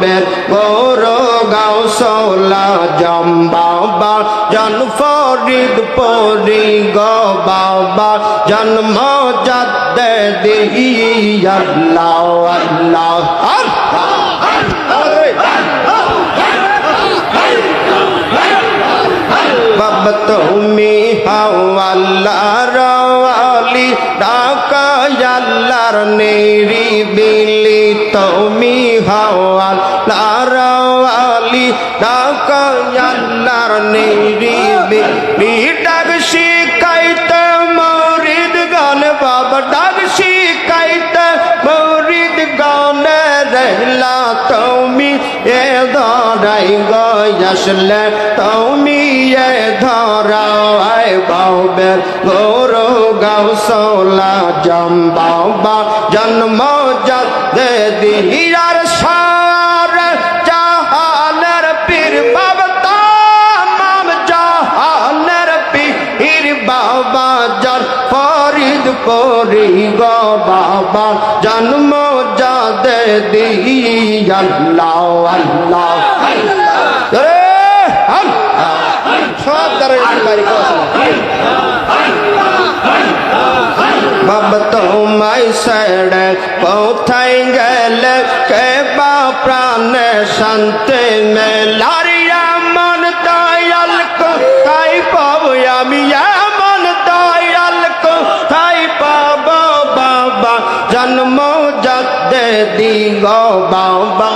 বাউবের গৌরো গাউসলা জম বাবা জন ফরিদ পরি গো বাবা জন্ম যাতে দিহি আল্লাহ আল্লাহ বাবা তুমি হাও আল্লাহর ওয়ালি ডাকা আল্লাহর নিরিবিলি তুমি হাও আল্লাহর ওয়ালি ডাকা আল্লাহর নিরিবিলি ডাক শিখাইতে মুরিদ গান বাবা ডাক শিখাইতে মুরিদ গান রহলা তুমি এ ধরাই গয়াসলে তুমি এ ধরাই বাউবের গৌরো গাউসলা জম বাবা জন্ম যাতে দিহিয়ার সার জাহানের পীর বাবা তামাম জাহানের পীর বাবা জন ফরিদ পরি গো বাবা জন্ম যাতে দিহি আল্লাহ আল্লাহ সব বাবা তোমায় ছেড়ে কোথায় গেলে কে বা প্রাণে শান্তি মেলারিয়া মন দয়াল কোথায় পাবো আমি এমন দয়াল কোথায় পাবো বাবা জন্ম যাতে দিগো বাবা